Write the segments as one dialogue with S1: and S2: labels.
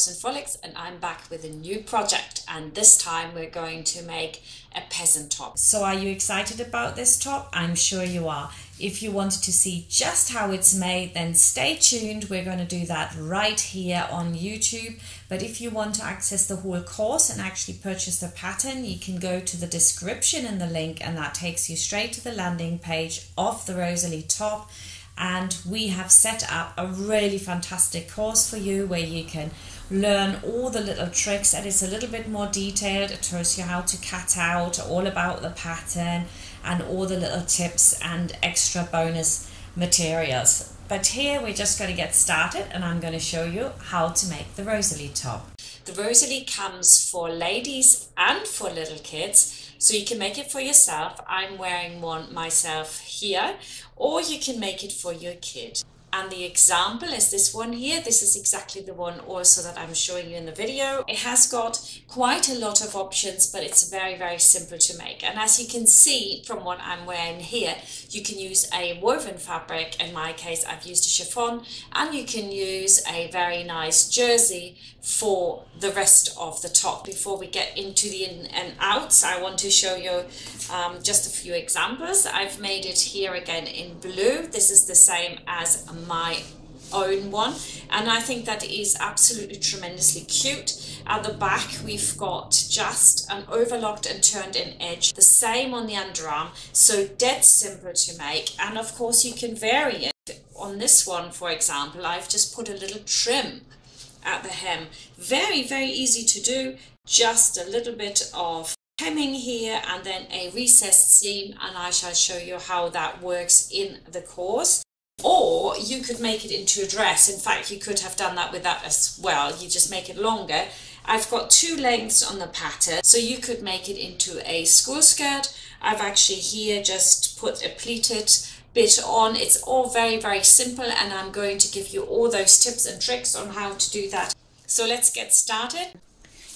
S1: Frocks and Frolics, and I'm back with a new project, and this time we're going to make a peasant top. So are you excited about this top? I'm sure you are. If you wanted to see just how it's made, then stay tuned. We're going to do that right here on YouTube. But if you want to access the whole course and actually purchase the pattern, you can go to the description in the link, and that takes you straight to the landing page of the Rosalie top. And we have set up a really fantastic course for you where you can learn all the little tricks, and it's a little bit more detailed. It tells you how to cut out, all about the pattern, and all the little tips and extra bonus materials. But here we're just going to get started, and I'm going to show you how to make the Rosalie top. The Rosalie comes for ladies and for little kids, so you can make it for yourself. I'm wearing one myself here, or you can make it for your kid. And the example is this one here. This is exactly the one also that I'm showing you in the video. It has got quite a lot of options, but it's very, very simple to make. And as you can see from what I'm wearing here, you can use a woven fabric. In my case, I've used a chiffon, and you can use a very nice jersey for the rest of the top. Before we get into the in and outs, I want to show you just a few examples. I've made it here again in blue. This is the same as my own one, and I think that is absolutely tremendously cute. At the back we've got just an overlocked and turned in edge, the same on the underarm, so dead simple to make. And of course you can vary it. On this one, for example, I've just put a little trim at the hem. Very, very easy to do. Just a little bit of hemming here and then a recessed seam, and I shall show you how that works in the course. Or you could make it into a dress. In fact, you could have done that with that as well. You just make it longer. I've got two lengths on the pattern, so you could make it into a school skirt. I've actually here just put a pleated bit on. It's all very, very simple, and I'm going to give you all those tips and tricks on how to do that. So let's get started.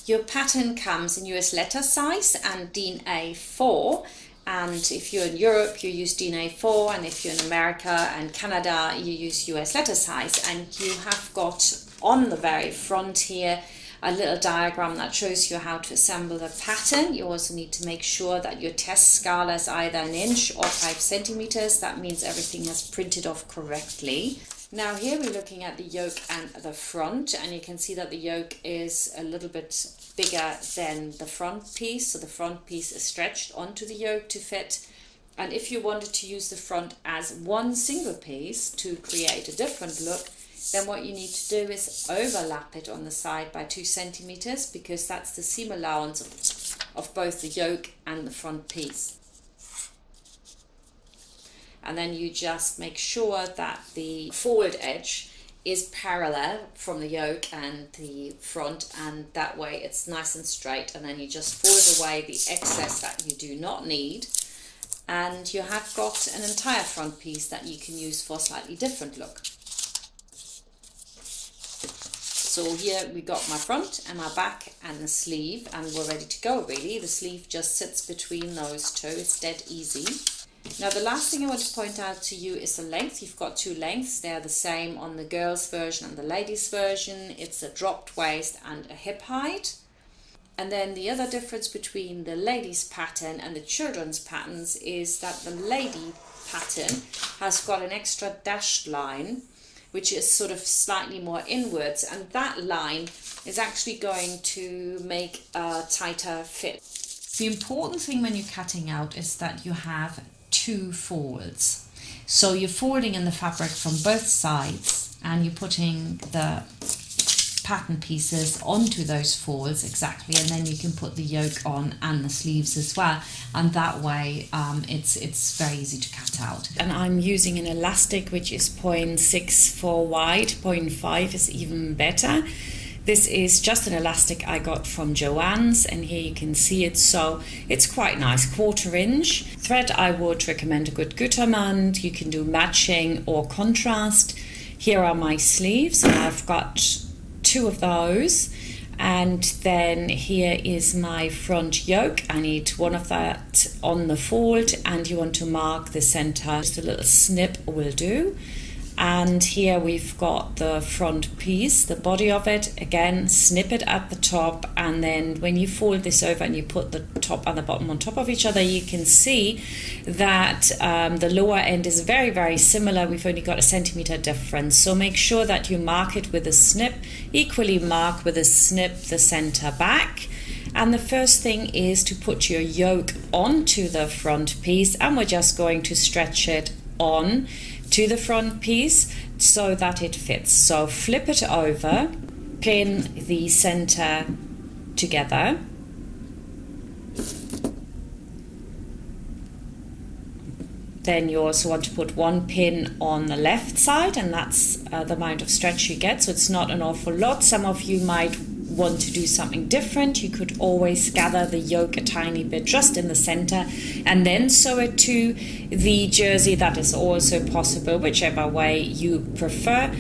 S1: Your pattern comes in US letter size and DIN A4. And if you're in Europe, you use DIN A4, and if you're in America and Canada, you use US letter size. And you have got on the very front here a little diagram that shows you how to assemble the pattern. You also need to make sure that your test scala is either an inch or 5 centimeters. That means everything is printed off correctly. Now here we're looking at the yoke and the front, and you can see that the yoke is a little bit bigger than the front piece, so the front piece is stretched onto the yoke to fit. And if you wanted to use the front as one single piece to create a different look, then what you need to do is overlap it on the side by 2 centimeters, because that's the seam allowance of both the yoke and the front piece. And then you just make sure that the forward edge is parallel from the yoke and the front, and that way it's nice and straight. And then you just fold away the excess that you do not need, and you have got an entire front piece that you can use for a slightly different look. So here we got my front and my back and the sleeve, and we're ready to go really. The sleeve just sits between those two. It's dead easy. Now the last thing I want to point out to you is the length. You've got two lengths. They're the same on the girls version and the ladies version. It's a dropped waist and a hip height. And then the other difference between the ladies pattern and the children's patterns is that the lady pattern has got an extra dashed line, which is sort of slightly more inwards, and that line is actually going to make a tighter fit. The important thing when you're cutting out is that you have two folds. So you're folding in the fabric from both sides, and you're putting the pattern pieces onto those folds exactly, and then you can put the yoke on and the sleeves as well, and that way it's very easy to cut out. And I'm using an elastic which is 0.64 wide, 0.5 is even better. This is just an elastic I got from Joann's, and here you can see it, so it's quite nice, 1/4 inch. Thread I would recommend a good Gütermann. You can do matching or contrast. Here are my sleeves, and I've got 2 of those, and then here is my front yoke. I need 1 of that on the fold, and you want to mark the center. Just a little snip will do. And here we've got the front piece, the body of it. Again, snip it at the top, and then when you fold this over and you put the top and the bottom on top of each other, you can see that the lower end is very, very similar. We've only got a centimeter difference. So make sure that you mark it with a snip. Equally mark with a snip the center back. And the first thing is to put your yoke onto the front piece, and we're just going to stretch it on to the front piece so that it fits. So flip it over, pin the center together, then you also want to put one pin on the left side, and that's the amount of stretch you get, so it's not an awful lot. Some of you might want to do something different. You could always gather the yoke a tiny bit just in the center and then sew it to the jersey. That is also possible, whichever way you prefer.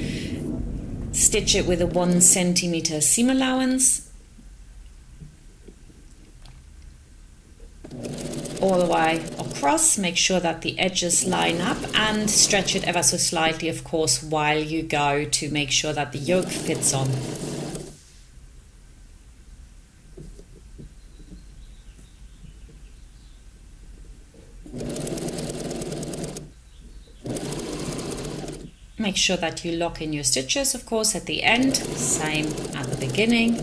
S1: Stitch it with a 1 centimeter seam allowance all the way across. Make sure that the edges line up and stretch it ever so slightly, of course, while you go, to make sure that the yoke fits on. Make sure that you lock in your stitches, of course, at the end, same at the beginning.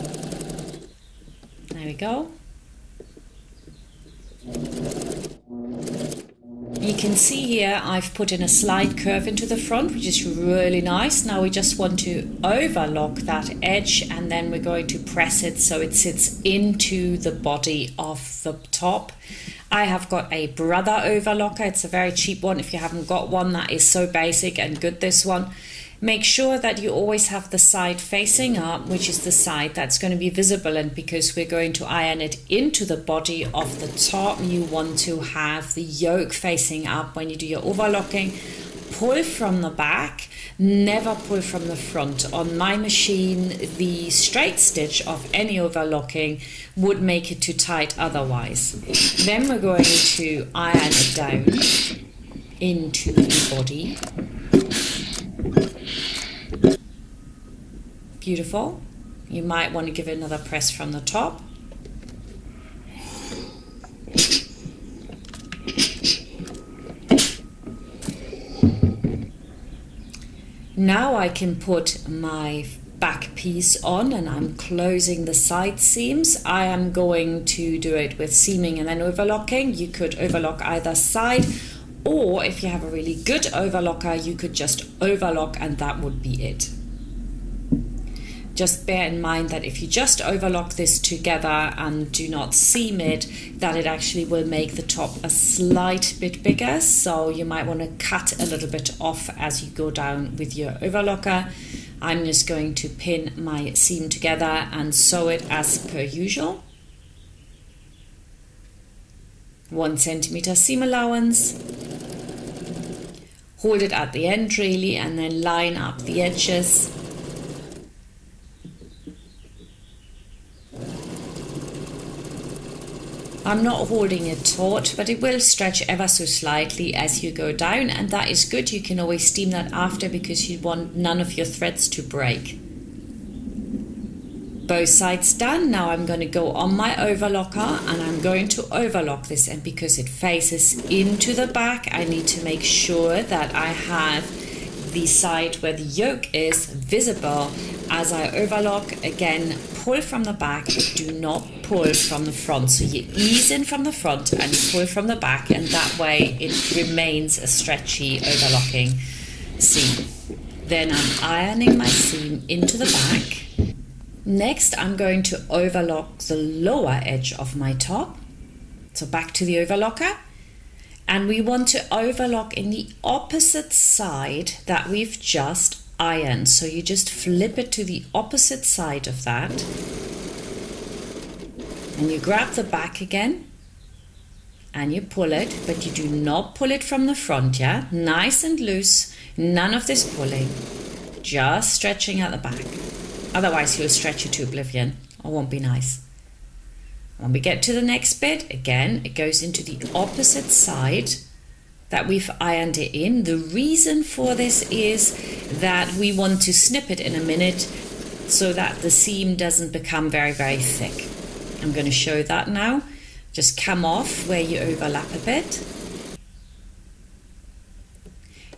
S1: There we go. You can see here I've put in a slight curve into the front, which is really nice. Now we just want to overlock that edge, and then we're going to press it so it sits into the body of the top. I have got a Brother overlocker. It's a very cheap one. If you haven't got one, that is so basic and good, this one. Make sure that you always have the side facing up, which is the side that's going to be visible, and because we're going to iron it into the body of the top, you want to have the yoke facing up when you do your overlocking. Pull from the back, never pull from the front. On my machine, the straight stitch of any overlocking would make it too tight otherwise. Then we're going to iron it down into the body. Beautiful. You might want to give it another press from the top. Now I can put my back piece on, and I'm closing the side seams. I am going to do it with seaming and then overlocking. You could overlock either side, or if you have a really good overlocker, you could just overlock and that would be it. Just bear in mind that if you just overlock this together and do not seam it, that it actually will make the top a slight bit bigger. So you might want to cut a little bit off as you go down with your overlocker. I'm just going to pin my seam together and sew it as per usual. 1 centimeter seam allowance. Hold it at the end really, and then line up the edges. I'm not holding it taut, but it will stretch ever so slightly as you go down, and that is good. You can always steam that after because you want none of your threads to break. Both sides done. Now I'm going to go on my overlocker and I'm going to overlock this, and because it faces into the back, I need to make sure that I have the side where the yoke is visible as I overlock. Again, pull from the back, do not pull from the front. So you ease in from the front and you pull from the back, and that way it remains a stretchy overlocking seam. Then I'm ironing my seam into the back. Next, I'm going to overlock the lower edge of my top. So back to the overlocker. And we want to overlock in the opposite side that we've just ironed. So you just flip it to the opposite side of that. And you grab the back again. And you pull it, but you do not pull it from the front, yeah? Nice and loose, none of this pulling. Just stretching at the back. Otherwise you'll stretch it to oblivion. It won't be nice. When we get to the next bit, again, it goes into the opposite side that we've ironed it in. The reason for this is that we want to snip it in a minute so that the seam doesn't become very, very thick. I'm going to show that now. Just come off where you overlap a bit.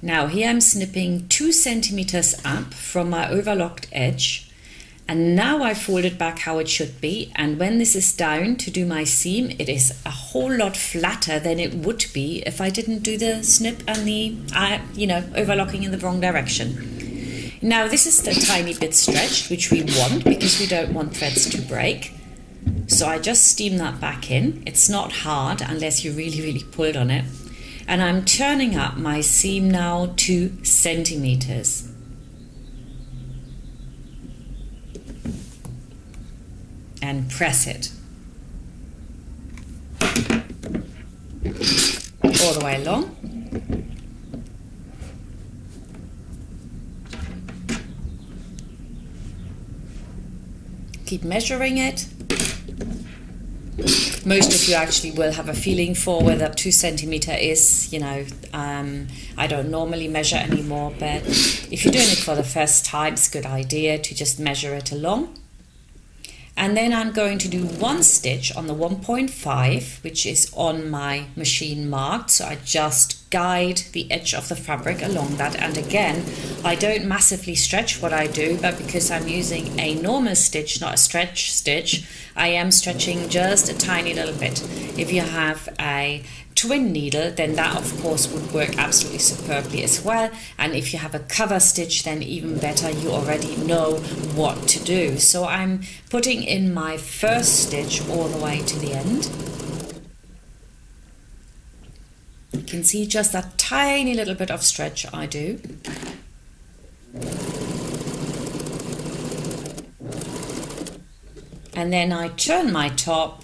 S1: Now here I'm snipping 2 centimeters up from my overlocked edge, and now I fold it back how it should be, and when this is down to do my seam, it is a whole lot flatter than it would be if I didn't do the snip and the overlocking in the wrong direction. Now this is the tiny bit stretched, which we want because we don't want threads to break. So I just steam that back in. It's not hard unless you really pulled on it. And I'm turning up my seam now 2 centimeters. And press it all the way along. Keep measuring it. Most of you actually will have a feeling for where that 2 centimeter is. I don't normally measure anymore, but if you're doing it for the first time, it's a good idea to just measure it along. And then I'm going to do 1 stitch on the 1.5, which is on my machine marked. So I just guide the edge of the fabric along that. And again, I don't massively stretch what I do, but because I'm using a normal stitch, not a stretch stitch, I am stretching just a tiny little bit. If you have a twin needle, then that of course would work absolutely superbly as well. And if you have a cover stitch, then even better, you already know what to do. So I'm putting in my first stitch all the way to the end. You can see just that tiny little bit of stretch I do. And then I turn my top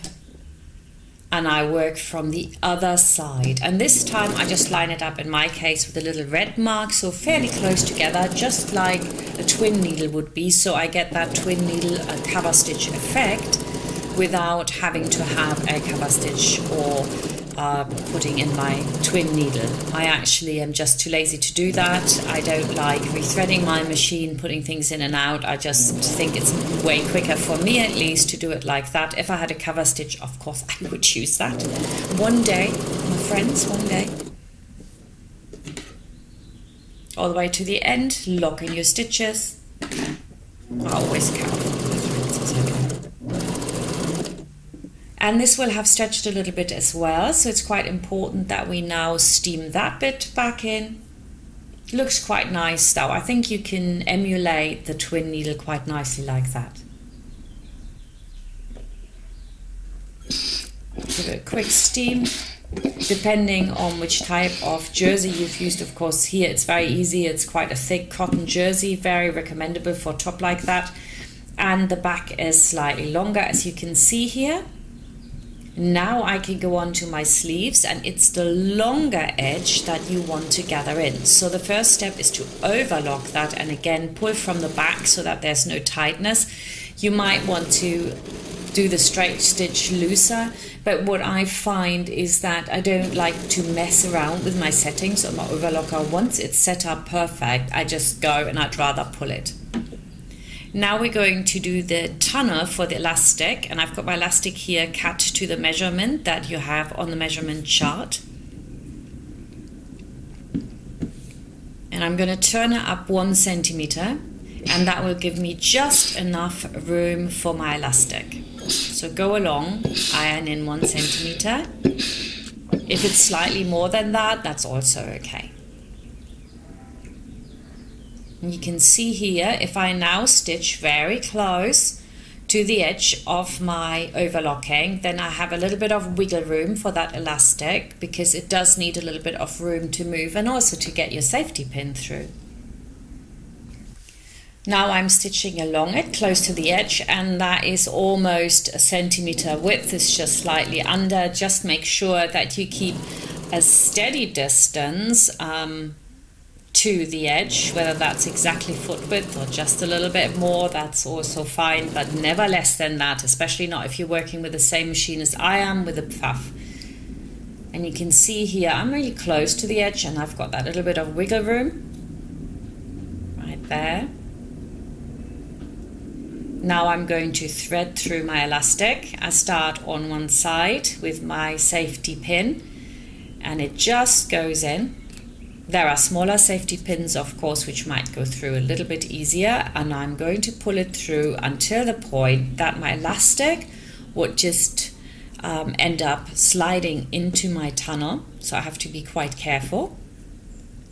S1: and I work from the other side, and this time I just line it up in my case with a little red mark, so fairly close together, just like a twin needle would be, so I get that twin needle cover stitch effect without having to have a cover stitch or putting in my twin needle. I actually am just too lazy to do that. I don't like rethreading my machine, putting things in and out. I just think it's way quicker, for me at least, to do it like that. If I had a cover stitch, of course I would choose that. One day, my friends, one day. All the way to the end, lock in your stitches. I always count. And this will have stretched a little bit as well, so it's quite important that we now steam that bit back in. Looks quite nice though. I think you can emulate the twin needle quite nicely like that. Give it a quick steam, depending on which type of jersey you've used. Of course, here it's very easy. It's quite a thick cotton jersey, very recommendable for a top like that. And the back is slightly longer, as you can see here. Now I can go on to my sleeves, and it's the longer edge that you want to gather in. So the first step is to overlock that, and again pull from the back so that there's no tightness. You might want to do the straight stitch looser, but what I find is that I don't like to mess around with my settings on my overlocker. Once it's set up perfect, I just go and I'd rather pull it. Now we're going to do the tunnel for the elastic, and I've got my elastic here cut to the measurement that you have on the measurement chart. And I'm going to turn it up 1 centimeter, and that will give me just enough room for my elastic. So go along, iron in 1 centimeter. If it's slightly more than that, that's also okay. And you can see here, if I now stitch very close to the edge of my overlocking, then I have a little bit of wiggle room for that elastic, because it does need a little bit of room to move and also to get your safety pin through. Now I'm stitching along it close to the edge, and that is almost 1 centimeter width. It's just slightly under. Just make sure that you keep a steady distance to the edge, whether that's exactly foot width or just a little bit more, that's also fine, but never less than that, especially not if you're working with the same machine as I am with a puff. And you can see here I'm really close to the edge and I've got that little bit of wiggle room right there. Now I'm going to thread through my elastic. I start on one side with my safety pin and it just goes in. There are smaller safety pins, of course, which might go through a little bit easier, and I'm going to pull it through until the point that my elastic would just end up sliding into my tunnel. So I have to be quite careful.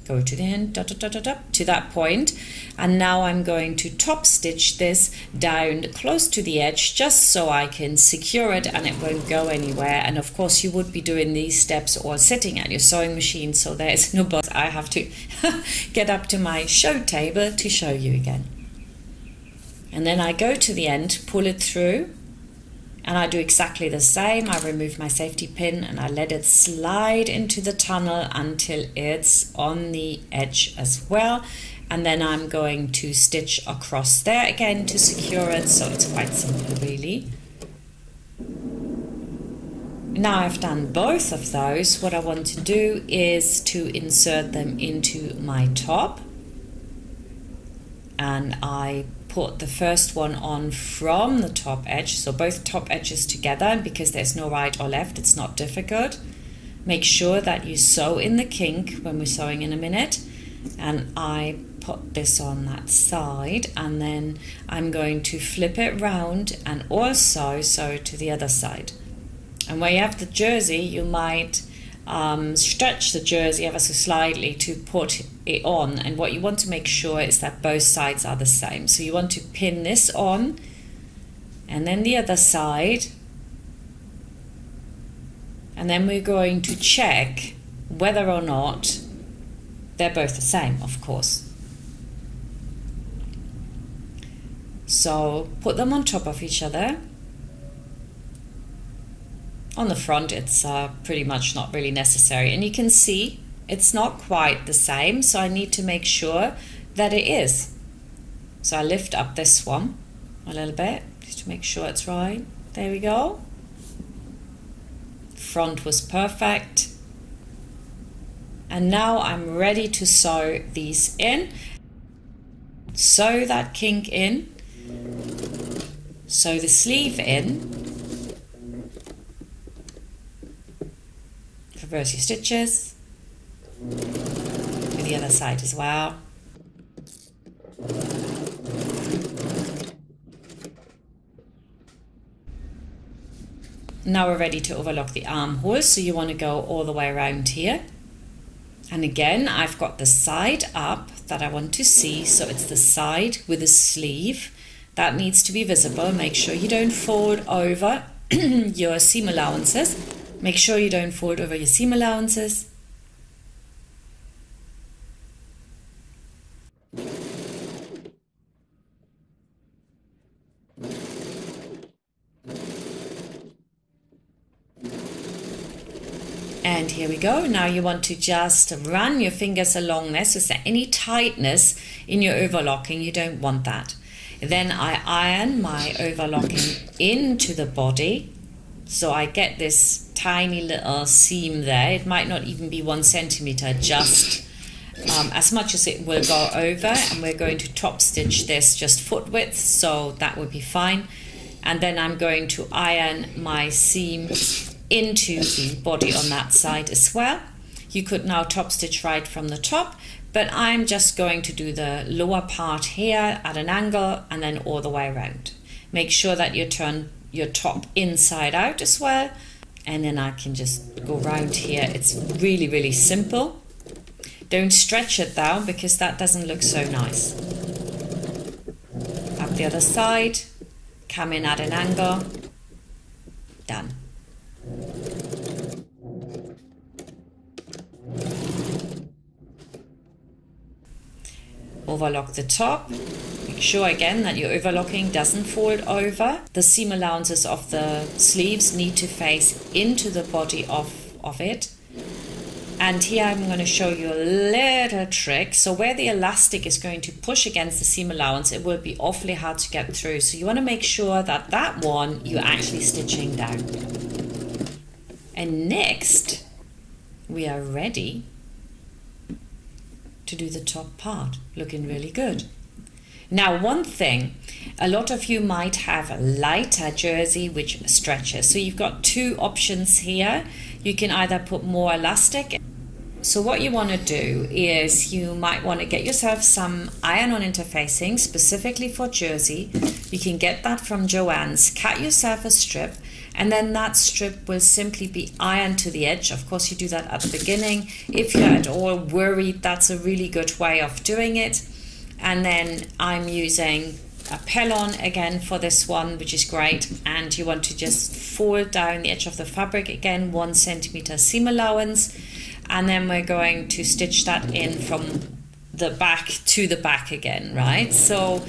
S1: Go to the end, to that point, and now I'm going to top stitch this down close to the edge just so I can secure it and it won't go anywhere. And of course you would be doing these steps or sitting at your sewing machine, so there is no bother. I have to get up to my show table to show you again. And then I go to the end, pull it through, and I do exactly the same. I remove my safety pin and I let it slide into the tunnel until it's on the edge as well. And then I'm going to stitch across there again to secure it. So it's quite simple really. Now I've done both of those, what I want to do is to insert them into my top. And I put the first one on from the top edge, so both top edges together, because there's no right or left, it's not difficult. Make sure that you sew in the kink when we're sewing in a minute, and I put this on that side, and then I'm going to flip it round and also sew to the other side. And where you have the jersey, you might stretch the jersey ever so slightly to put it on, and what you want to make sure is that both sides are the same. So you want to pin this on and then the other side, and then we're going to check whether or not they're both the same, of course. So put them on top of each other. On the front it's pretty much not really necessary, and you can see it's not quite the same, so I need to make sure that it is. So I lift up this one a little bit just to make sure it's right. There we go. Front was perfect. And now I'm ready to sew these in. Sew that kink in. Sew the sleeve in. Reverse your stitches. To the other side as well. Now we're ready to overlock the armhole, so you want to go all the way around here. And again, I've got the side up that I want to see, so it's the side with the sleeve. That needs to be visible. Make sure you don't fold over your seam allowances. Make sure you don't fold over your seam allowances. And here we go. Now you want to just run your fingers along this. Is there any tightness in your overlocking? You don't want that. Then I iron my overlocking into the body. So I get this tiny little seam there. It might not even be 1 centimeter, just as much as it will go over. And we're going to top stitch this just foot width, so that would be fine. And then I'm going to iron my seam into the body on that side as well. You could now top stitch right from the top, but I'm just going to do the lower part here at an angle and then all the way around. Make sure that you turn your top inside out as well, and then I can just go round here. It's really, really simple. Don't stretch it down because that doesn't look so nice. Up the other side, come in at an angle, done. Overlock the top. Make sure again that your overlocking doesn't fold over. The seam allowances of the sleeves need to face into the body of it. And here I'm going to show you a little trick. So where the elastic is going to push against the seam allowance, it will be awfully hard to get through. So you want to make sure that that one you're actually stitching down. And next, we are ready to do the top part. Looking really good. Now, one thing, a lot of you might have a lighter jersey which stretches. So you've got two options here. You can either put more elastic. So what you want to do is you might want to get yourself some iron-on interfacing specifically for jersey. You can get that from Joann's. Cut yourself a strip, and then that strip will simply be ironed to the edge. Of course, you do that at the beginning. If you're at all worried, that's a really good way of doing it. And then I'm using a pellon again for this one, which is great. And you want to just fold down the edge of the fabric again, 1 centimeter seam allowance. And then we're going to stitch that in from the back to the back again, right? So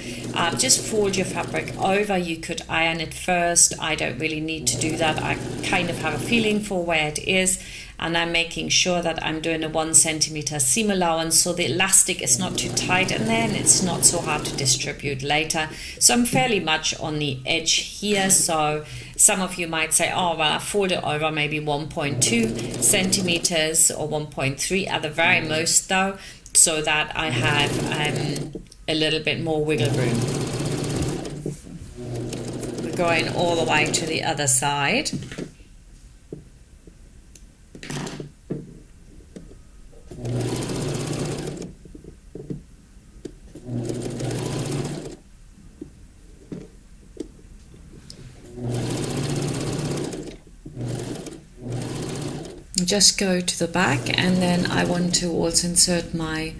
S1: just fold your fabric over. You could iron it first. I don't really need to do that. I kind of have a feeling for where it is, and I'm making sure that I'm doing a 1 centimeter seam allowance so the elastic is not too tight and then it's not so hard to distribute later. So I'm fairly much on the edge here. So some of you might say, oh, well, I fold it over maybe 1.2 centimeters or 1.3 at the very most though, so that I have a little bit more wiggle room. We're going all the way to the other side. Just go to the back, and then I want to also insert my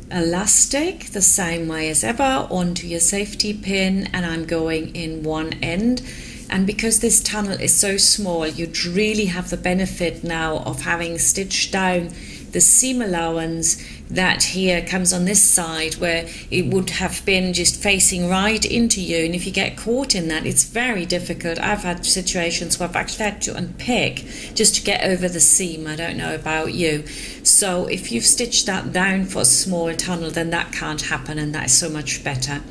S1: elastic the same way as ever onto your safety pin, and I'm going in one end. And because this tunnel is so small, you'd really have the benefit now of having stitched down the seam allowance that here comes on this side, where it would have been just facing right into you, and if you get caught in that, it's very difficult. I've had situations where I've actually had to unpick just to get over the seam. I don't know about you. So if you've stitched that down for a small tunnel, then that can't happen, and that is so much better.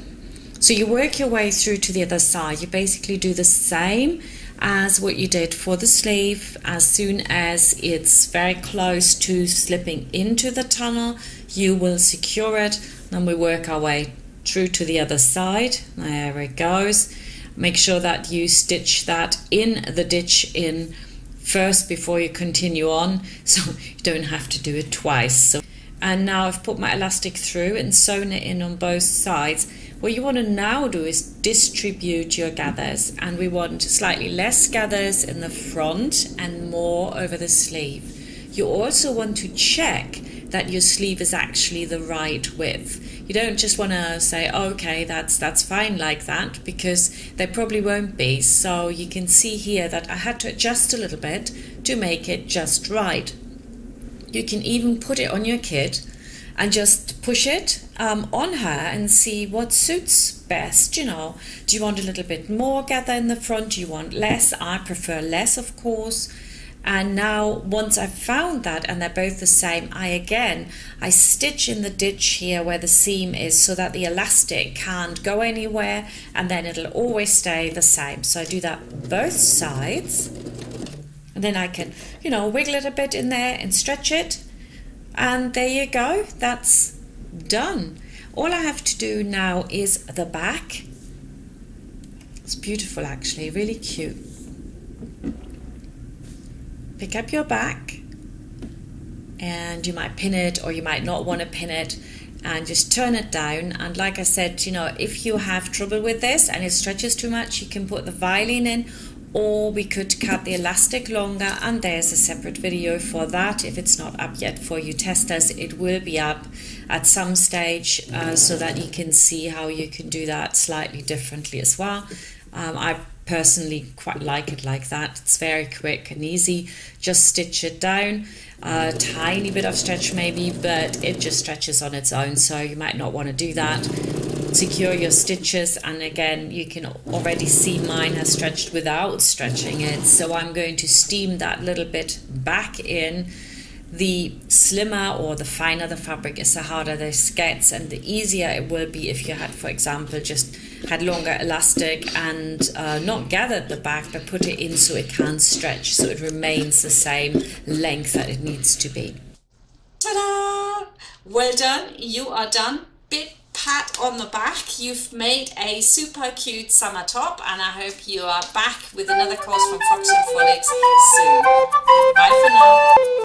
S1: So you work your way through to the other side. You basically do the same as what you did for the sleeve. As soon as it's very close to slipping into the tunnel, you will secure it. Then we work our way through to the other side. There it goes. Make sure that you stitch that in the ditch in first before you continue on, so you don't have to do it twice. And now I've put my elastic through and sewn it in on both sides. What you want to now do is distribute your gathers, and we want slightly less gathers in the front and more over the sleeve. You also want to check that your sleeve is actually the right width. You don't just want to say, okay, that's fine like that, because they probably won't be. So you can see here that I had to adjust a little bit to make it just right. You can even put it on your kid and just push it on her and see what suits best. You know, do you want a little bit more gather in the front? Do you want less? I prefer less, of course. And now once I've found that and they're both the same, I stitch in the ditch here where the seam is, so that the elastic can't go anywhere, and then it'll always stay the same. So I do that both sides, and then I can, you know, wiggle it a bit in there and stretch it. And there you go, that's done. All I have to do now is the back. It's beautiful, actually, really cute. Pick up your back, and you might pin it or you might not want to pin it, and just turn it down. And like I said, you know, if you have trouble with this and it stretches too much, you can put the violin in, or we could cut the elastic longer, and there's a separate video for that. If it's not up yet for you testers, it will be up at some stage, so that you can see how you can do that slightly differently as well. I personally quite like it like that. It's very quick and easy. Just stitch it down, a tiny bit of stretch maybe, but it just stretches on its own, so you might not want to do that. Secure your stitches, and again, you can already see mine has stretched without stretching it, so I'm going to steam that little bit back in. The slimmer or the finer the fabric is, the harder this gets, and the easier it will be if you had, for example, just had longer elastic and not gathered the back, but put it in so it can stretch, so it remains the same length that it needs to be. Ta-da! Well done, you are done. Big pat on the back. You've made a super cute summer top, and I hope you are back with another course from Frocks Frolics soon. Bye for now.